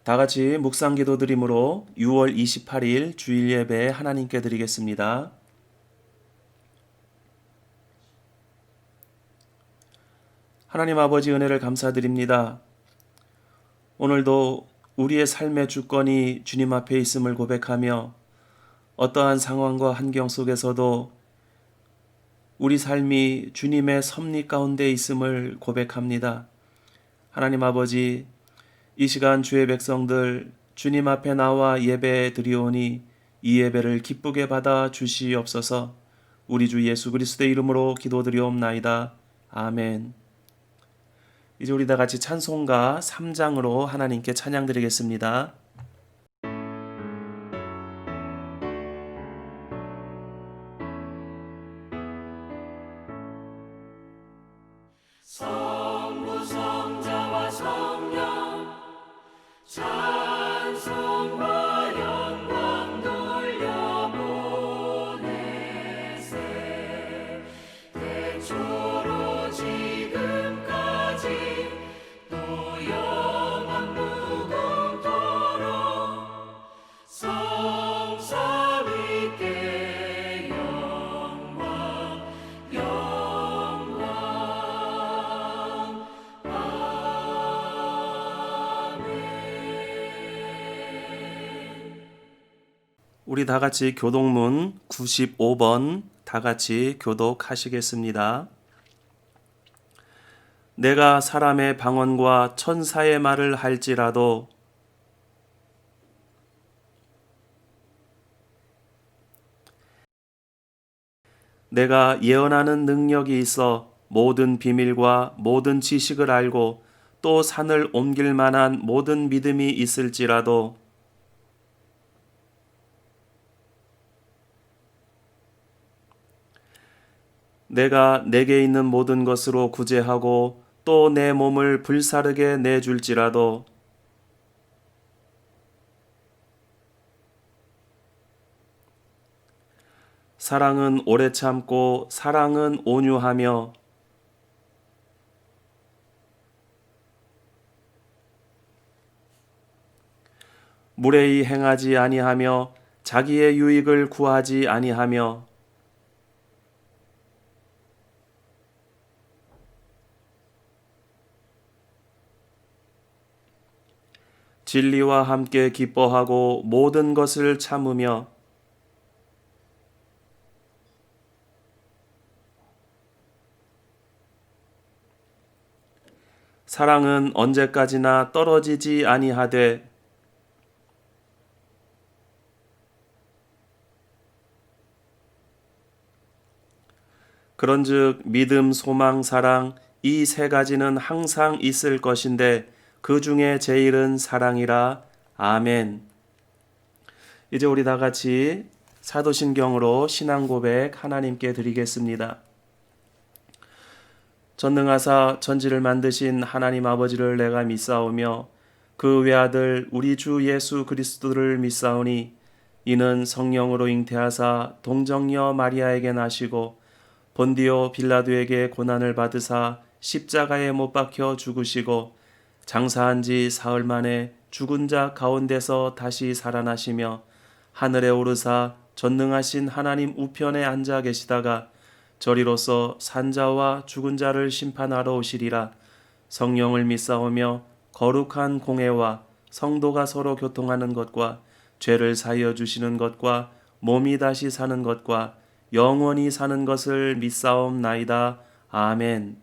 다 같이 묵상 기도 드림으로 6월 28일 주일 예배 하나님께 드리겠습니다. 하나님 아버지 은혜를 감사드립니다. 오늘도 우리의 삶의 주권이 주님 앞에 있음을 고백하며 어떠한 상황과 환경 속에서도 우리 삶이 주님의 섭리 가운데 있음을 고백합니다. 하나님 아버지, 이 시간 주의 백성들 주님 앞에 나와 예배 드리오니 이 예배를 기쁘게 받아 주시옵소서. 우리 주 예수 그리스도의 이름으로 기도드리옵나이다. 아멘. 이제 우리 다 같이 찬송가 3장으로 하나님께 찬양 드리겠습니다. 성부 성자와 성령 찬송과 영광 돌려보내세 태초로 지금까지 또 영원 무궁토록 성삼위께 영광 영광 우리 다 같이 교독문 95번 다 같이 교독하시겠습니다. 내가 사람의 방언과 천사의 말을 할지라도 내가 예언하는 능력이 있어 모든 비밀과 모든 지식을 알고 또 산을 옮길 만한 모든 믿음이 있을지라도 내가 내게 있는 모든 것으로 구제하고 또 내 몸을 불사르게 내줄지라도 사랑은 오래 참고 사랑은 온유하며 무례히 행하지 아니하며 자기의 유익을 구하지 아니하며 진리와 함께 기뻐하고 모든 것을 참으며 사랑은 언제까지나 떨어지지 아니하되 그런즉 믿음, 소망, 사랑 이 세 가지는 항상 있을 것인데 그 중에 제일은 사랑이라. 아멘. 이제 우리 다 같이 사도신경으로 신앙 고백 하나님께 드리겠습니다. 전능하사 천지를 만드신 하나님 아버지를 내가 믿사오며 그 외아들 우리 주 예수 그리스도를 믿사오니 이는 성령으로 잉태하사 동정녀 마리아에게 나시고 본디오 빌라도에게 고난을 받으사 십자가에 못 박혀 죽으시고 장사한 지 사흘 만에 죽은 자 가운데서 다시 살아나시며 하늘에 오르사 전능하신 하나님 우편에 앉아 계시다가 저리로서 산자와 죽은 자를 심판하러 오시리라. 성령을 믿사오며 거룩한 공회와 성도가 서로 교통하는 것과 죄를 사하여 주시는 것과 몸이 다시 사는 것과 영원히 사는 것을 믿사옵나이다. 아멘.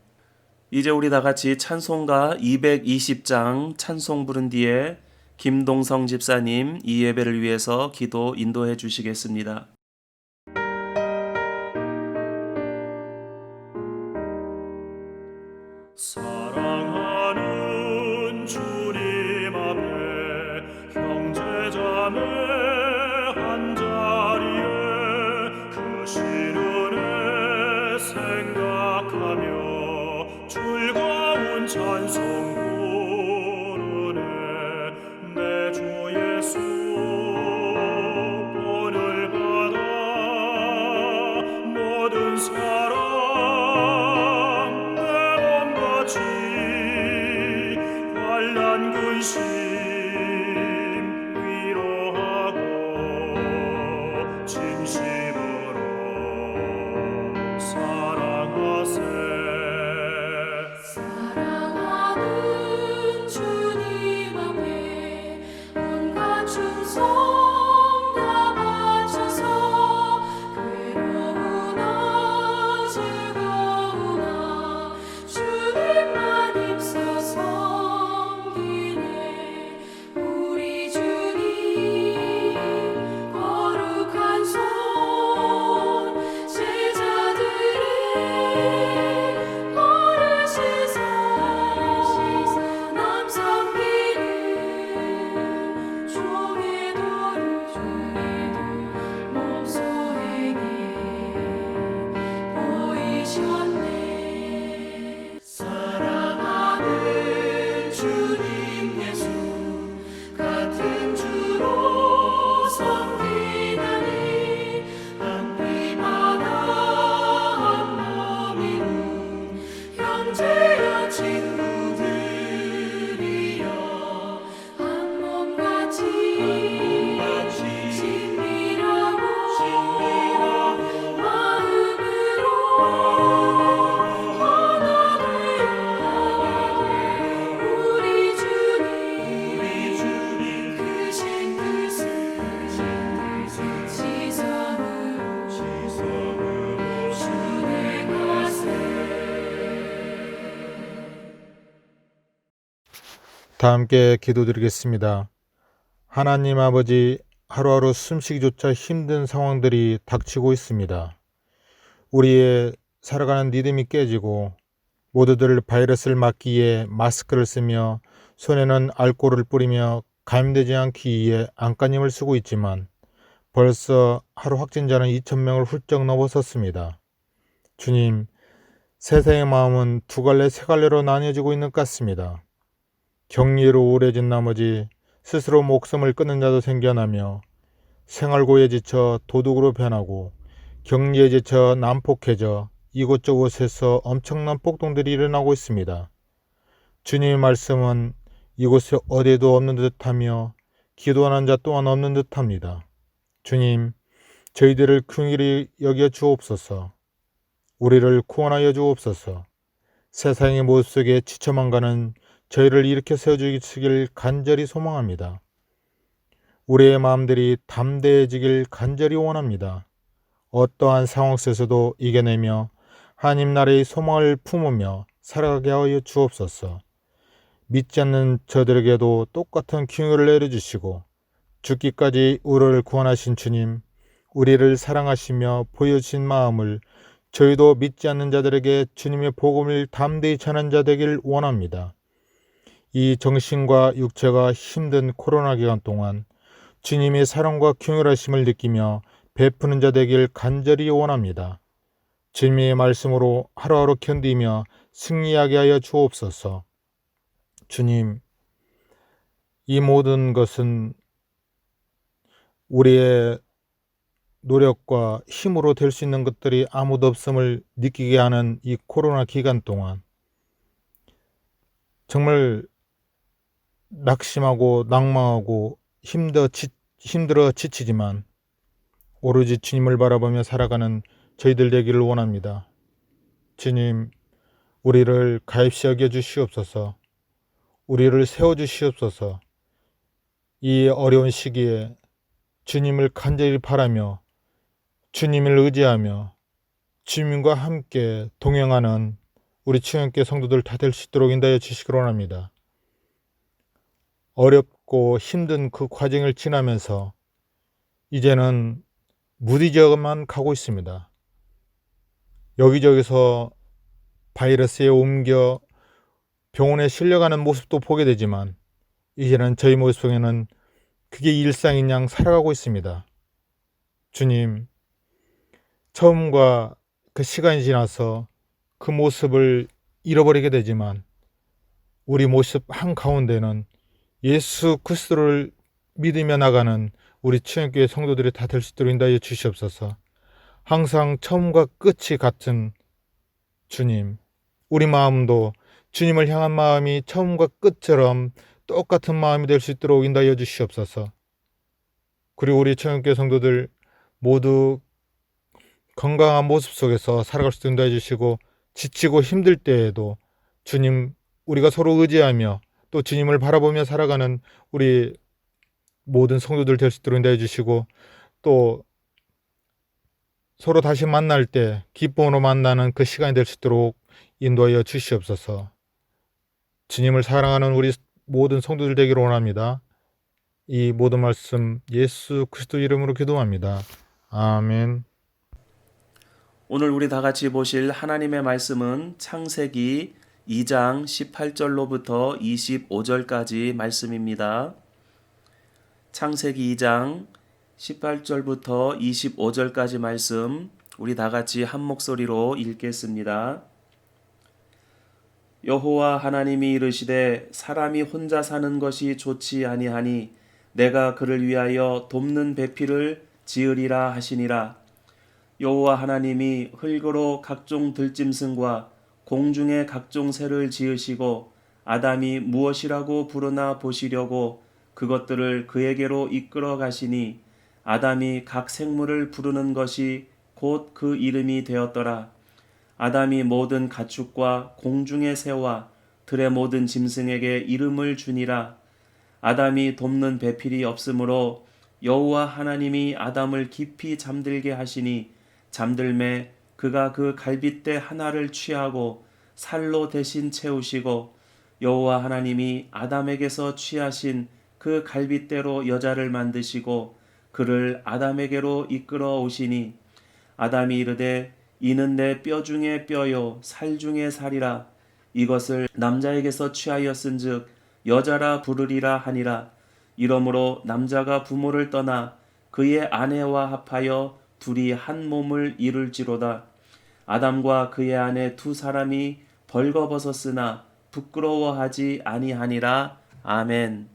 이제 우리 다 같이 찬송가 220장 찬송 부른 뒤에 김동성 집사님 이 예배를 위해서 기도 인도해 주시겠습니다. 사랑하는 주님 앞에 형제자매 한자리에 그 시련에 생각하며 즐거운 찬송 부르네. 내 주 예수 본을 받아 모든 사랑 내 몸같이 환난 근심 다 함께 기도드리겠습니다. 하나님 아버지, 하루하루 숨쉬기조차 힘든 상황들이 닥치고 있습니다. 우리의 살아가는 리듬이 깨지고 모두들 바이러스를 막기 위해 마스크를 쓰며 손에는 알코올을 뿌리며 감염되지 않기 위해 안간힘을 쓰고 있지만 벌써 하루 확진자는 2,000명을 훌쩍 넘어섰습니다. 주님, 세상의 마음은 두 갈래 세 갈래로 나뉘어지고 있는 것 같습니다. 격리로 우울해진 나머지 스스로 목숨을 끊는 자도 생겨나며 생활고에 지쳐 도둑으로 변하고 격리에 지쳐 난폭해져 이곳저곳에서 엄청난 폭동들이 일어나고 있습니다. 주님의 말씀은 이곳에 어디에도 없는 듯하며 기도하는 자 또한 없는 듯합니다. 주님, 저희들을 긍휼히 여겨 주옵소서. 우리를 구원하여 주옵소서. 세상의 모습 속에 지쳐만 가는 저희를 일으켜 세워주시길 간절히 소망합니다. 우리의 마음들이 담대해지길 간절히 원합니다. 어떠한 상황 속에서도 이겨내며 하나님 나라의 소망을 품으며 살아가게 하여 주옵소서. 믿지 않는 저들에게도 똑같은 긍휼을 내려주시고 죽기까지 우리를 구원하신 주님, 우리를 사랑하시며 보여주신 마음을 저희도 믿지 않는 자들에게 주님의 복음을 담대히 전한 자 되길 원합니다. 이 정신과 육체가 힘든 코로나 기간 동안 주님의 사랑과 긍휼하심을 느끼며 베푸는 자 되길 간절히 원합니다. 주님의 말씀으로 하루하루 견디며 승리하게 하여 주옵소서. 주님, 이 모든 것은 우리의 노력과 힘으로 될 수 있는 것들이 아무도 없음을 느끼게 하는 이 코로나 기간 동안 정말 낙심하고 낭망하고 힘들어 지치지만 오로지 주님을 바라보며 살아가는 저희들 되기를 원합니다. 주님, 우리를 가엾이 여겨주시옵소서. 우리를 세워주시옵소서. 이 어려운 시기에 주님을 간절히 바라며 주님을 의지하며 주님과 함께 동행하는 우리 주님께 성도들 다 될 수 있도록 인도하여 주시기를 원합니다. 어렵고 힘든 그 과정을 지나면서 이제는 무디져만 가고 있습니다. 여기저기서 바이러스에 옮겨 병원에 실려가는 모습도 보게 되지만 이제는 저희 모습 속에는 그게 일상인 양 살아가고 있습니다. 주님, 처음과 그 시간이 지나서 그 모습을 잃어버리게 되지만 우리 모습 한가운데는 예수 그리스도를 믿으며 나가는 우리 추영교회 성도들이 다 될 수 있도록 인도하여 주시옵소서. 항상 처음과 끝이 같은 주님, 우리 마음도 주님을 향한 마음이 처음과 끝처럼 똑같은 마음이 될 수 있도록 인도하여 주시옵소서. 그리고 우리 추영교회 성도들 모두 건강한 모습 속에서 살아갈 수 있도록 인도해 주시고 지치고 힘들 때에도 주님, 우리가 서로 의지하며 또 주님을 바라보며 살아가는 우리 모든 성도들 될 수 있도록 인도해 주시고 또 서로 다시 만날 때 기쁨으로 만나는 그 시간이 될 수 있도록 인도하여 주시옵소서. 주님을 사랑하는 우리 모든 성도들 되기를 원합니다. 이 모든 말씀 예수 그리스도 이름으로 기도합니다. 아멘. 오늘 우리 다 같이 보실 하나님의 말씀은 창세기 2장 18절로부터 25절까지 말씀입니다. 창세기 2장 18절부터 25절까지 말씀 우리 다 같이 한 목소리로 읽겠습니다. 여호와 하나님이 이르시되 사람이 혼자 사는 것이 좋지 아니하니 내가 그를 위하여 돕는 배필을 지으리라 하시니라. 여호와 하나님이 흙으로 각종 들짐승과 공중의 각종 새를 지으시고 아담이 무엇이라고 부르나 보시려고 그것들을 그에게로 이끌어 가시니 아담이 각 생물을 부르는 것이 곧 그 이름이 되었더라. 아담이 모든 가축과 공중의 새와 들의 모든 짐승에게 이름을 주니라. 아담이 돕는 배필이 없으므로 여호와 하나님이 아담을 깊이 잠들게 하시니 잠들매 그가 그 갈빗대 하나를 취하고 살로 대신 채우시고 여호와 하나님이 아담에게서 취하신 그 갈빗대로 여자를 만드시고 그를 아담에게로 이끌어 오시니 아담이 이르되 이는 내 뼈 중에 뼈요 살 중에 살이라 이것을 남자에게서 취하였은즉 여자라 부르리라 하니라. 이러므로 남자가 부모를 떠나 그의 아내와 합하여 둘이 한 몸을 이룰지로다. 아담과 그의 아내 두 사람이 벌거벗었으나 부끄러워하지 아니하니라. 아멘.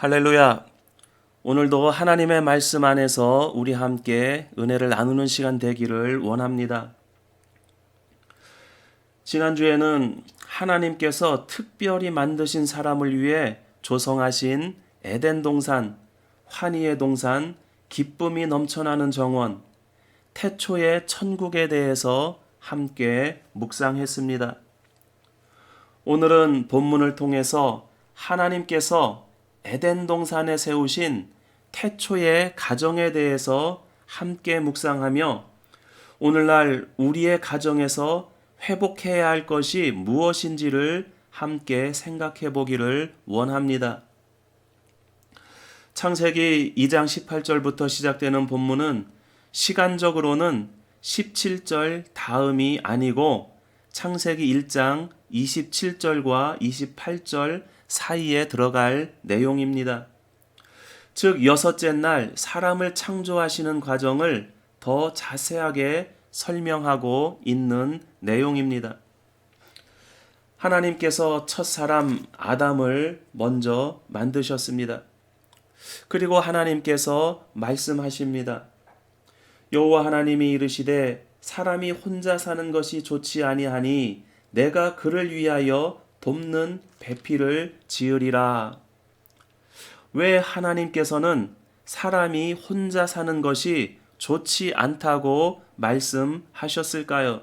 할렐루야. 오늘도 하나님의 말씀 안에서 우리 함께 은혜를 나누는 시간 되기를 원합니다. 지난주에는 하나님께서 특별히 만드신 사람을 위해 조성하신 에덴 동산, 환희의 동산, 기쁨이 넘쳐나는 정원, 태초의 천국에 대해서 함께 묵상했습니다. 오늘은 본문을 통해서 하나님께서 에덴 동산에 세우신 태초의 가정에 대해서 함께 묵상하며 오늘날 우리의 가정에서 회복해야 할 것이 무엇인지를 함께 생각해 보기를 원합니다. 창세기 2장 18절부터 시작되는 본문은 시간적으로는 17절 다음이 아니고 창세기 1장 27절과 28절 사이에 들어갈 내용입니다. 즉 여섯째 날 사람을 창조하시는 과정을 더 자세하게 설명하고 있는 내용입니다. 하나님께서 첫 사람 아담을 먼저 만드셨습니다. 그리고 하나님께서 말씀하십니다. 여호와 하나님이 이르시되 사람이 혼자 사는 것이 좋지 아니하니 내가 그를 위하여 돕는 배필을 지으리라. 왜 하나님께서는 사람이 혼자 사는 것이 좋지 않다고 말씀하셨을까요?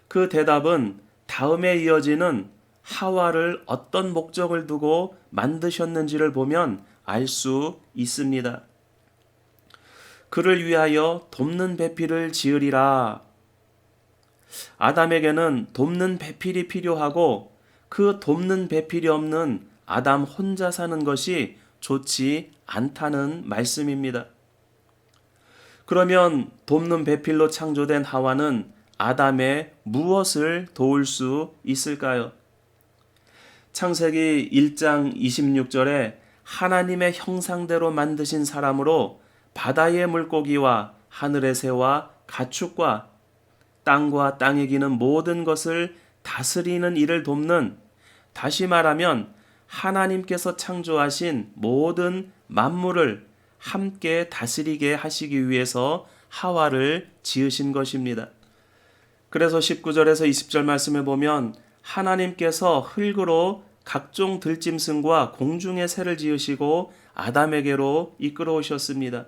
그 대답은 다음에 이어지는 하와를 어떤 목적을 두고 만드셨는지를 보면 알 수 있습니다. 그를 위하여 돕는 배필을 지으리라. 아담에게는 돕는 배필이 필요하고 그 돕는 배필이 없는 아담 혼자 사는 것이 좋지 않다는 말씀입니다. 그러면 돕는 배필로 창조된 하와는 아담의 무엇을 도울 수 있을까요? 창세기 1장 26절에 하나님의 형상대로 만드신 사람으로 바다의 물고기와 하늘의 새와 가축과 땅과 땅에 기는 모든 것을 다스리는 일을 돕는, 다시 말하면 하나님께서 창조하신 모든 만물을 함께 다스리게 하시기 위해서 하와를 지으신 것입니다. 그래서 19절에서 20절 말씀을 보면 하나님께서 흙으로 각종 들짐승과 공중의 새를 지으시고 아담에게로 이끌어 오셨습니다.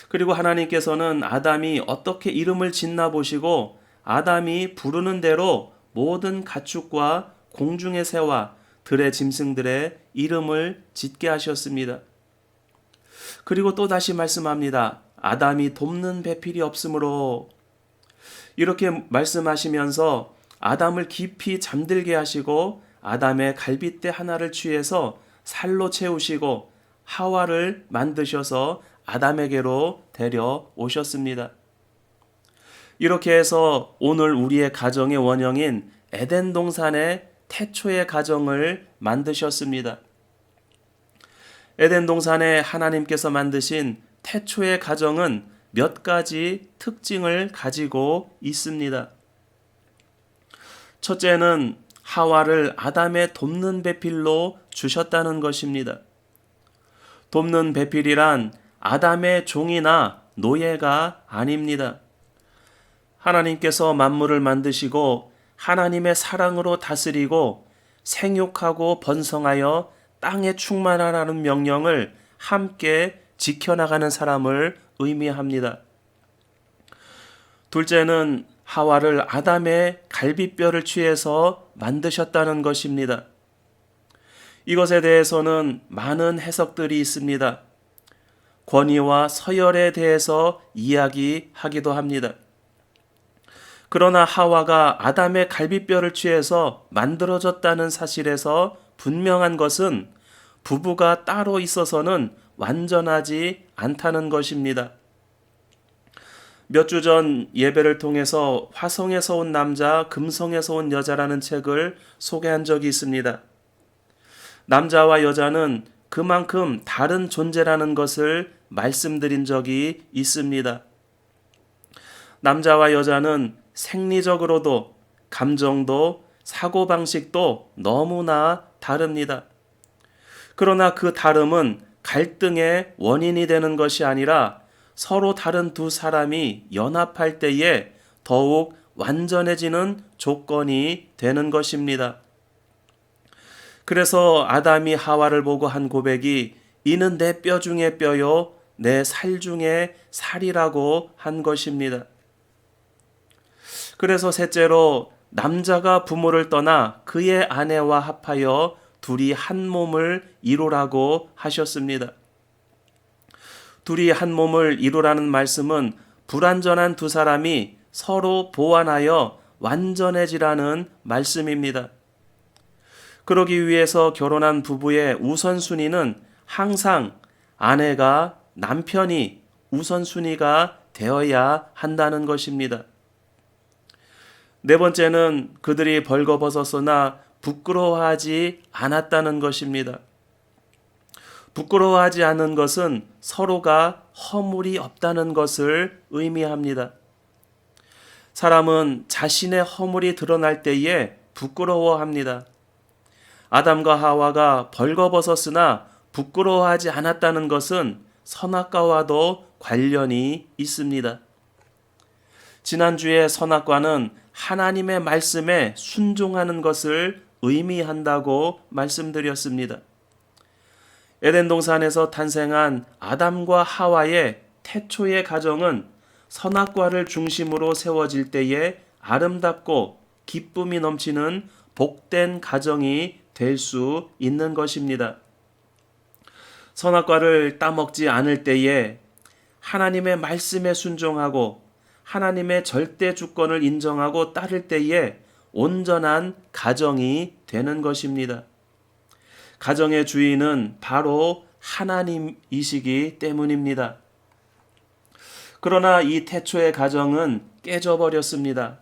그리고 하나님께서는 아담이 어떻게 이름을 짓나 보시고 아담이 부르는 대로 모든 가축과 공중의 새와 들의 짐승들의 이름을 짓게 하셨습니다. 그리고 또 다시 말씀합니다. 아담이 돕는 배필이 없으므로, 이렇게 말씀하시면서 아담을 깊이 잠들게 하시고 아담의 갈빗대 하나를 취해서 살로 채우시고 하와를 만드셔서 아담에게로 데려오셨습니다. 이렇게 해서 오늘 우리의 가정의 원형인 에덴 동산의 태초의 가정을 만드셨습니다. 에덴 동산에 하나님께서 만드신 태초의 가정은 몇 가지 특징을 가지고 있습니다. 첫째는 하와를 아담의 돕는 배필로 주셨다는 것입니다. 돕는 배필이란 아담의 종이나 노예가 아닙니다. 하나님께서 만물을 만드시고 하나님의 사랑으로 다스리고 생육하고 번성하여 땅에 충만하라는 명령을 함께 지켜나가는 사람을 의미합니다. 둘째는 하와를 아담의 갈빗뼈를 취해서 만드셨다는 것입니다. 이것에 대해서는 많은 해석들이 있습니다. 권위와 서열에 대해서 이야기하기도 합니다. 그러나 하와가 아담의 갈빗뼈를 취해서 만들어졌다는 사실에서 분명한 것은 부부가 따로 있어서는 완전하지 않다는 것입니다. 몇 주 전 예배를 통해서 화성에서 온 남자, 금성에서 온 여자라는 책을 소개한 적이 있습니다. 남자와 여자는 그만큼 다른 존재라는 것을 말씀드린 적이 있습니다. 남자와 여자는 생리적으로도 감정도 사고방식도 너무나 다릅니다. 그러나 그 다름은 갈등의 원인이 되는 것이 아니라 서로 다른 두 사람이 연합할 때에 더욱 완전해지는 조건이 되는 것입니다. 그래서 아담이 하와를 보고 한 고백이 이는 내 뼈 중에 뼈요 내 살 중에 살이라고 한 것입니다. 그래서 셋째로 남자가 부모를 떠나 그의 아내와 합하여 둘이 한 몸을 이루라고 하셨습니다. 둘이 한 몸을 이루라는 말씀은 불완전한 두 사람이 서로 보완하여 완전해지라는 말씀입니다. 그러기 위해서 결혼한 부부의 우선순위는 항상 아내가 남편이 우선순위가 되어야 한다는 것입니다. 네 번째는 그들이 벌거벗었으나 부끄러워하지 않았다는 것입니다. 부끄러워하지 않은 것은 서로가 허물이 없다는 것을 의미합니다. 사람은 자신의 허물이 드러날 때에 부끄러워합니다. 아담과 하와가 벌거벗었으나 부끄러워하지 않았다는 것은 선악과와도 관련이 있습니다. 지난주에 선악과는 하나님의 말씀에 순종하는 것을 의미한다고 말씀드렸습니다. 에덴 동산에서 탄생한 아담과 하와의 태초의 가정은 선악과를 중심으로 세워질 때에 아름답고 기쁨이 넘치는 복된 가정이 될 수 있는 것입니다. 선악과를 따먹지 않을 때에 하나님의 말씀에 순종하고 하나님의 절대 주권을 인정하고 따를 때에 온전한 가정이 되는 것입니다. 가정의 주인은 바로 하나님이시기 때문입니다. 그러나 이 태초의 가정은 깨져버렸습니다.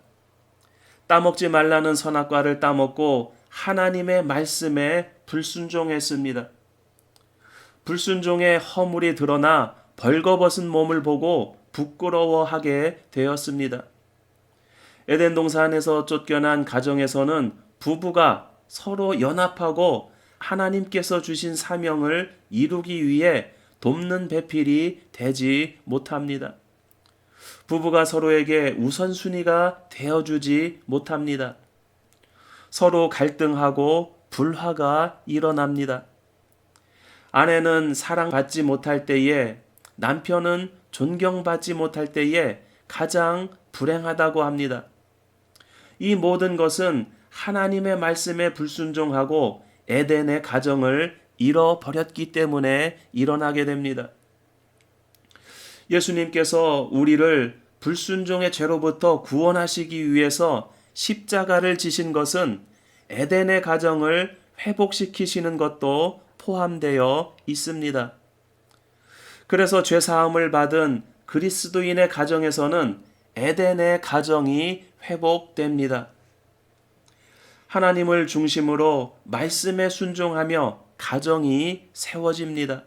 따먹지 말라는 선악과를 따먹고 하나님의 말씀에 불순종했습니다. 불순종의 허물이 드러나 벌거벗은 몸을 보고 부끄러워하게 되었습니다. 에덴 동산에서 쫓겨난 가정에서는 부부가 서로 연합하고 하나님께서 주신 사명을 이루기 위해 돕는 배필이 되지 못합니다. 부부가 서로에게 우선순위가 되어주지 못합니다. 서로 갈등하고 불화가 일어납니다. 아내는 사랑받지 못할 때에, 남편은 존경받지 못할 때에 가장 불행하다고 합니다. 이 모든 것은 하나님의 말씀에 불순종하고 에덴의 가정을 잃어버렸기 때문에 일어나게 됩니다. 예수님께서 우리를 불순종의 죄로부터 구원하시기 위해서 십자가를 지신 것은 에덴의 가정을 회복시키시는 것도 포함되어 있습니다. 그래서 죄사함을 받은 그리스도인의 가정에서는 에덴의 가정이 회복됩니다. 하나님을 중심으로 말씀에 순종하며 가정이 세워집니다.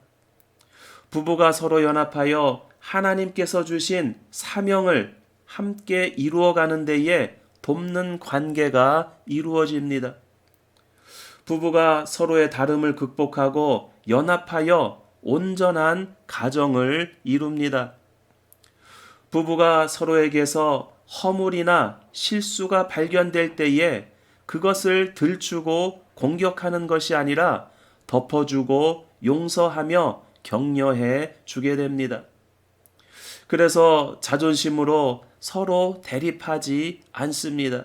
부부가 서로 연합하여 하나님께서 주신 사명을 함께 이루어가는 데에 돕는 관계가 이루어집니다. 부부가 서로의 다름을 극복하고 연합하여 온전한 가정을 이룹니다. 부부가 서로에게서 허물이나 실수가 발견될 때에 그것을 들추고 공격하는 것이 아니라 덮어주고 용서하며 격려해 주게 됩니다. 그래서 자존심으로 서로 대립하지 않습니다.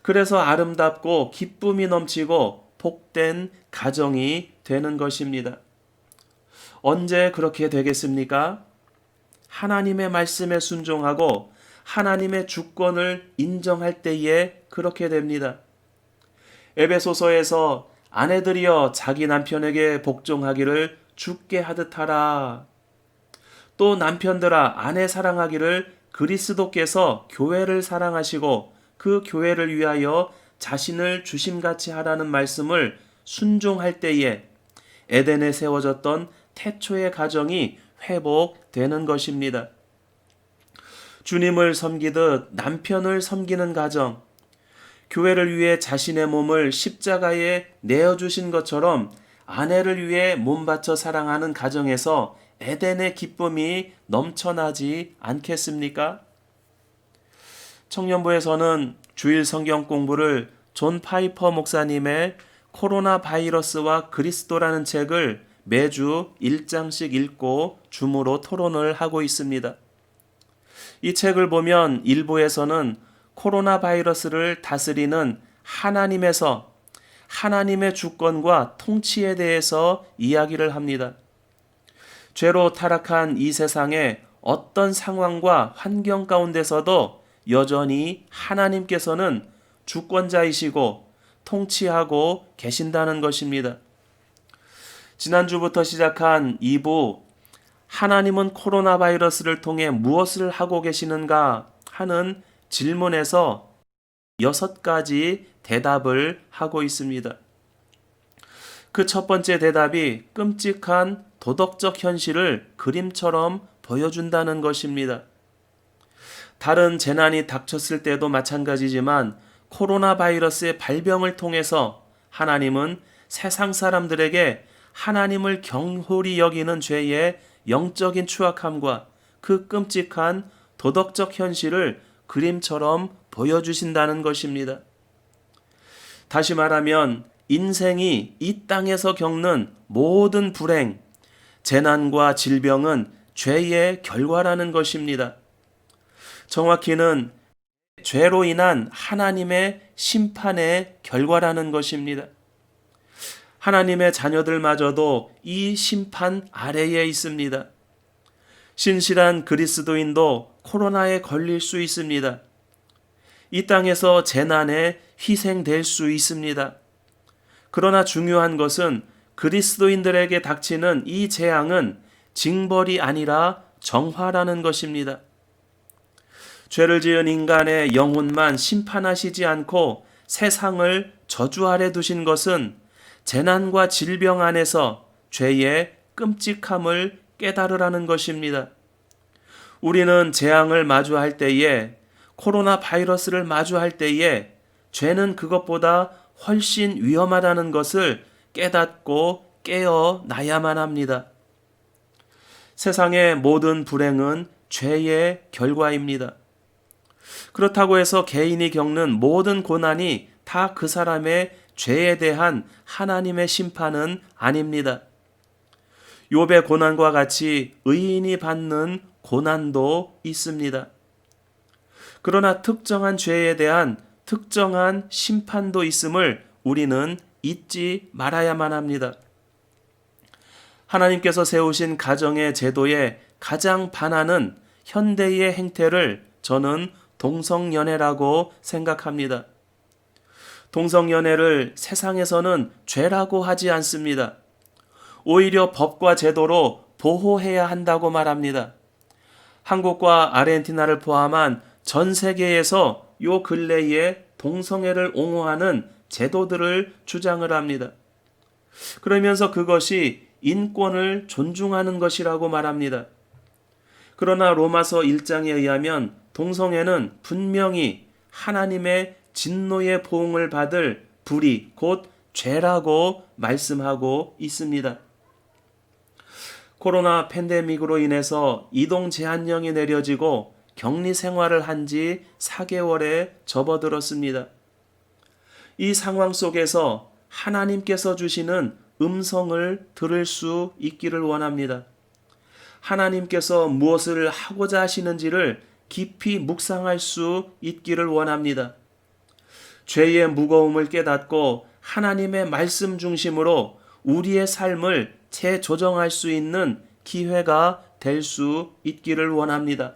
그래서 아름답고 기쁨이 넘치고 복된 가정이 되는 것입니다. 언제 그렇게 되겠습니까? 하나님의 말씀에 순종하고 하나님의 주권을 인정할 때에 그렇게 됩니다. 에베소서에서 아내들이여 자기 남편에게 복종하기를 주께 하듯 하라. 또 남편들아 아내 사랑하기를 그리스도께서 교회를 사랑하시고 그 교회를 위하여 자신을 주심같이 하라는 말씀을 순종할 때에 에덴에 세워졌던 태초의 가정이 회복되는 것입니다. 주님을 섬기듯 남편을 섬기는 가정, 교회를 위해 자신의 몸을 십자가에 내어주신 것처럼 아내를 위해 몸 바쳐 사랑하는 가정에서 에덴의 기쁨이 넘쳐나지 않겠습니까? 청년부에서는 주일 성경 공부를 존 파이퍼 목사님의 코로나 바이러스와 그리스도라는 책을 매주 1장씩 읽고 줌으로 토론을 하고 있습니다. 이 책을 보면 일부에서는 코로나 바이러스를 다스리는 하나님에서 하나님의 주권과 통치에 대해서 이야기를 합니다. 죄로 타락한 이 세상에 어떤 상황과 환경 가운데서도 여전히 하나님께서는 주권자이시고 통치하고 계신다는 것입니다. 지난주부터 시작한 2부 하나님은 코로나 바이러스를 통해 무엇을 하고 계시는가 하는 질문에서 6가지 대답을 하고 있습니다. 그 첫 번째 대답이 끔찍한 도덕적 현실을 그림처럼 보여준다는 것입니다. 다른 재난이 닥쳤을 때도 마찬가지지만 코로나 바이러스의 발병을 통해서 하나님은 세상 사람들에게 하나님을 경홀히 여기는 죄의 영적인 추악함과 그 끔찍한 도덕적 현실을 그림처럼 보여주신다는 것입니다. 다시 말하면 인생이 이 땅에서 겪는 모든 불행, 재난과 질병은 죄의 결과라는 것입니다. 정확히는 죄로 인한 하나님의 심판의 결과라는 것입니다. 하나님의 자녀들마저도 이 심판 아래에 있습니다. 신실한 그리스도인도 코로나에 걸릴 수 있습니다. 이 땅에서 재난에 희생될 수 있습니다. 그러나 중요한 것은 그리스도인들에게 닥치는 이 재앙은 징벌이 아니라 정화라는 것입니다. 죄를 지은 인간의 영혼만 심판하시지 않고 세상을 저주 아래 두신 것은 재난과 질병 안에서 죄의 끔찍함을 깨달으라는 것입니다. 우리는 재앙을 마주할 때에, 코로나 바이러스를 마주할 때에 죄는 그것보다 훨씬 위험하다는 것을 깨닫고 깨어나야만 합니다. 세상의 모든 불행은 죄의 결과입니다. 그렇다고 해서 개인이 겪는 모든 고난이 다 그 사람의 죄에 대한 하나님의 심판은 아닙니다. 욥의 고난과 같이 의인이 받는 고난도 있습니다. 그러나 특정한 죄에 대한 특정한 심판도 있음을 우리는 잊지 말아야만 합니다. 하나님께서 세우신 가정의 제도에 가장 반하는 현대의 행태를 저는 동성연애라고 생각합니다. 동성연애를 세상에서는 죄라고 하지 않습니다. 오히려 법과 제도로 보호해야 한다고 말합니다. 한국과 아르헨티나를 포함한 전 세계에서 요 근래에 동성애를 옹호하는 제도들을 주장을 합니다. 그러면서 그것이 인권을 존중하는 것이라고 말합니다. 그러나 로마서 1장에 의하면 동성애는 분명히 하나님의 진노의 보응을 받을 불의, 곧 죄라고 말씀하고 있습니다. 코로나 팬데믹으로 인해서 이동 제한령이 내려지고 격리 생활을 한 지 4개월에 접어들었습니다. 이 상황 속에서 하나님께서 주시는 음성을 들을 수 있기를 원합니다. 하나님께서 무엇을 하고자 하시는지를 깊이 묵상할 수 있기를 원합니다. 죄의 무거움을 깨닫고 하나님의 말씀 중심으로 우리의 삶을 재조정할 수 있는 기회가 될 수 있기를 원합니다.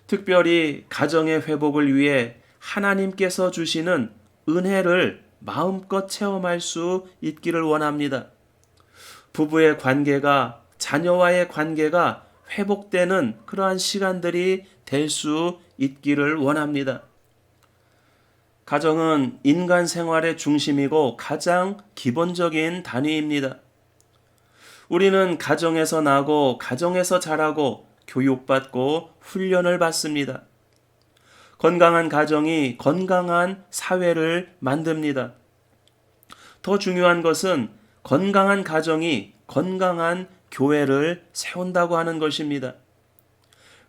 특별히 가정의 회복을 위해 하나님께서 주시는 은혜를 마음껏 체험할 수 있기를 원합니다. 부부의 관계가, 자녀와의 관계가 회복되는 그러한 시간들이 될 수 있기를 원합니다. 가정은 인간 생활의 중심이고 가장 기본적인 단위입니다. 우리는 가정에서 나고 가정에서 자라고 교육받고 훈련을 받습니다. 건강한 가정이 건강한 사회를 만듭니다. 더 중요한 것은 건강한 가정이 건강한 교회를 세운다고 하는 것입니다.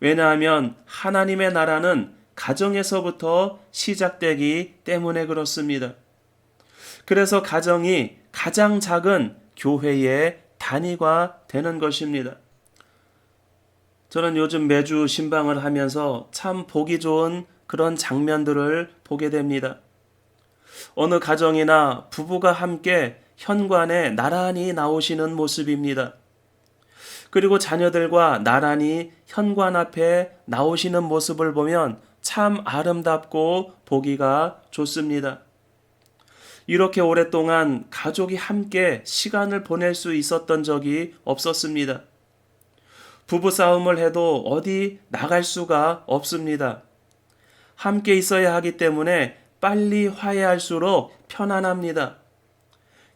왜냐하면 하나님의 나라는 가정에서부터 시작되기 때문에 그렇습니다. 그래서 가정이 가장 작은 교회의 단위가 되는 것입니다. 저는 요즘 매주 신방을 하면서 참 보기 좋은 그런 장면들을 보게 됩니다. 어느 가정이나 부부가 함께 현관에 나란히 나오시는 모습입니다. 그리고 자녀들과 나란히 현관 앞에 나오시는 모습을 보면 참 아름답고 보기가 좋습니다. 이렇게 오랫동안 가족이 함께 시간을 보낼 수 있었던 적이 없었습니다. 부부싸움을 해도 어디 나갈 수가 없습니다. 함께 있어야 하기 때문에 빨리 화해할수록 편안합니다.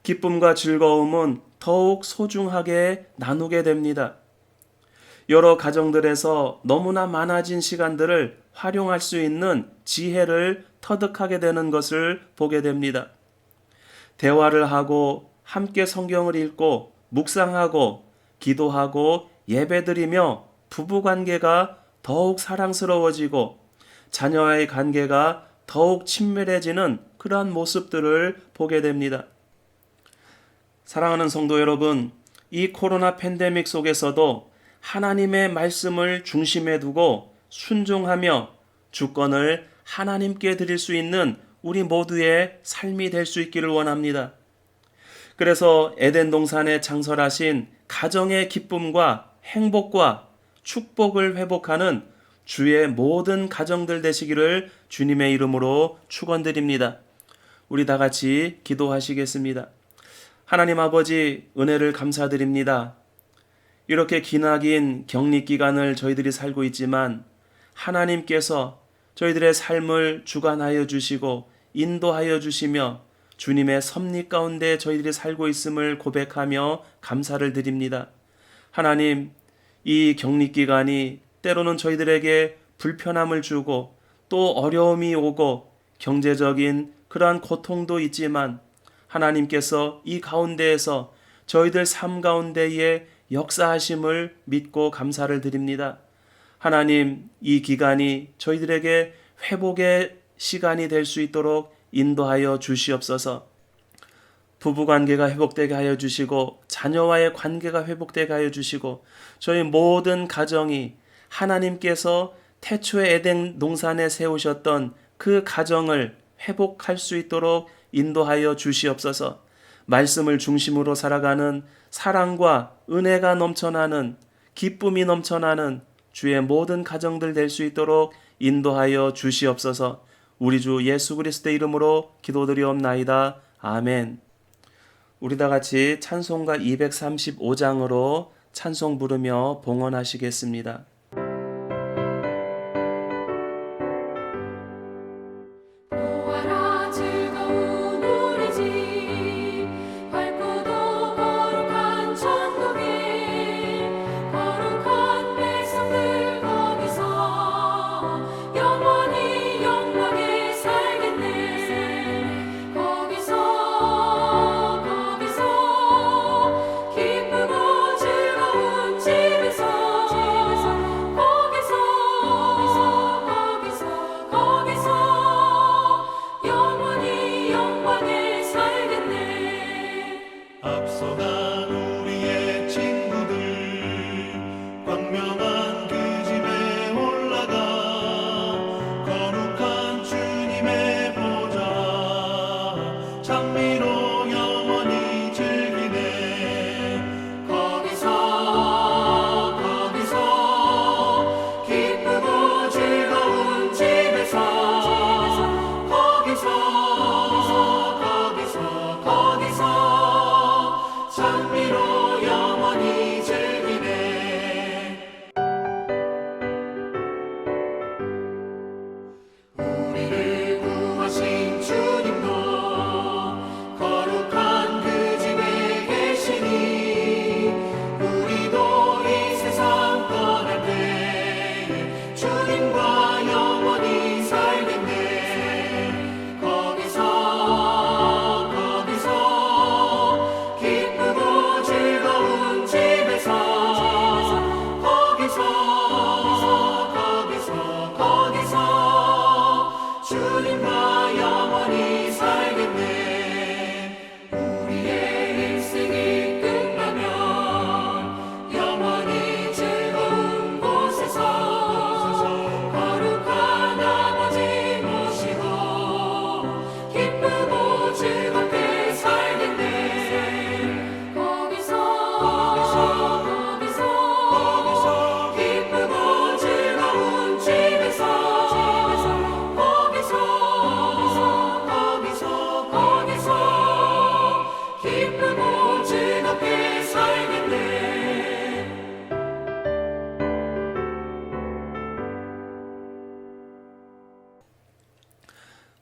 기쁨과 즐거움은 더욱 소중하게 나누게 됩니다. 여러 가정들에서 너무나 많아진 시간들을 활용할 수 있는 지혜를 터득하게 되는 것을 보게 됩니다. 대화를 하고 함께 성경을 읽고 묵상하고 기도하고 예배드리며 부부관계가 더욱 사랑스러워지고 자녀와의 관계가 더욱 친밀해지는 그러한 모습들을 보게 됩니다. 사랑하는 성도 여러분, 이 코로나 팬데믹 속에서도 하나님의 말씀을 중심에 두고 순종하며 주권을 하나님께 드릴 수 있는 우리 모두의 삶이 될 수 있기를 원합니다. 그래서 에덴 동산에 창설하신 가정의 기쁨과 행복과 축복을 회복하는 주의 모든 가정들 되시기를 주님의 이름으로 축원드립니다. 우리 다 같이 기도하시겠습니다. 하나님 아버지, 은혜를 감사드립니다. 이렇게 기나긴 격리 기간을 저희들이 살고 있지만 하나님께서 저희들의 삶을 주관하여 주시고 인도하여 주시며 주님의 섭리 가운데 저희들이 살고 있음을 고백하며 감사를 드립니다. 하나님, 이 격리 기간이 때로는 저희들에게 불편함을 주고 또 어려움이 오고 경제적인 그러한 고통도 있지만 하나님께서 이 가운데에서 저희들 삶 가운데에 역사하심을 믿고 감사를 드립니다. 하나님, 이 기간이 저희들에게 회복의 시간이 될 수 있도록 인도하여 주시옵소서. 부부관계가 회복되게 하여 주시고 자녀와의 관계가 회복되게 하여 주시고 저희 모든 가정이 하나님께서 태초에 에덴 동산에 세우셨던 그 가정을 회복할 수 있도록 인도하여 주시옵소서. 말씀을 중심으로 살아가는 사랑과 은혜가 넘쳐나는 기쁨이 넘쳐나는 주의 모든 가정들 될 수 있도록 인도하여 주시옵소서. 우리 주 예수 그리스도의 이름으로 기도드리옵나이다. 아멘. 우리 다 같이 찬송가 235장으로 찬송 부르며 봉헌하시겠습니다. 보아라 즐거운 우리 집 밝고도 거룩한 천국에 거룩한 백성들 거기서 영원히 영광에 살겠네. 거기서 기쁘고 즐거운 집에서 영원히 영광에 살겠네. 앞서간 우리의 친구들 광명한 그 집에 올라가 거룩한 주님의 보좌 장미로 영원히 즐기네. 거기서 기쁘고 즐거운 집에서 거기서 장미로 영원히 즐기네. 우리를 구하신 주님도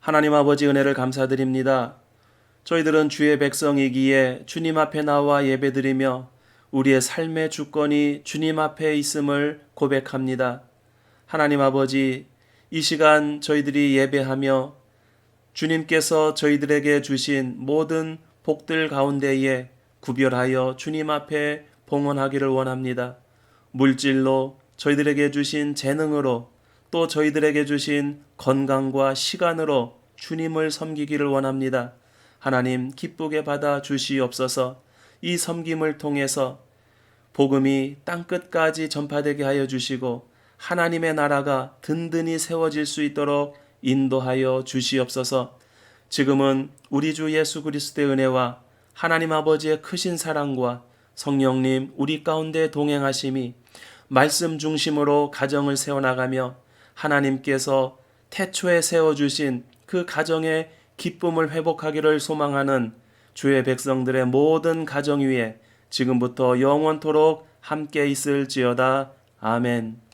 하나님 아버지 은혜를 감사드립니다. 저희들은 주의 백성이기에 주님 앞에 나와 예배드리며 우리의 삶의 주권이 주님 앞에 있음을 고백합니다. 하나님 아버지, 이 시간 저희들이 예배하며 주님께서 저희들에게 주신 모든 복들 가운데에 구별하여 주님 앞에 봉헌하기를 원합니다. 물질로, 저희들에게 주신 재능으로, 또 저희들에게 주신 건강과 시간으로 주님을 섬기기를 원합니다. 하나님 기쁘게 받아 주시옵소서. 이 섬김을 통해서 복음이 땅끝까지 전파되게 하여 주시고 하나님의 나라가 든든히 세워질 수 있도록 인도하여 주시옵소서. 지금은 우리 주 예수 그리스도의 은혜와 하나님 아버지의 크신 사랑과 성령님 우리 가운데 동행하심이 말씀 중심으로 가정을 세워나가며 하나님께서 태초에 세워주신 그 가정의 기쁨을 회복하기를 소망하는 주의 백성들의 모든 가정 위에 지금부터 영원토록 함께 있을지어다. 아멘.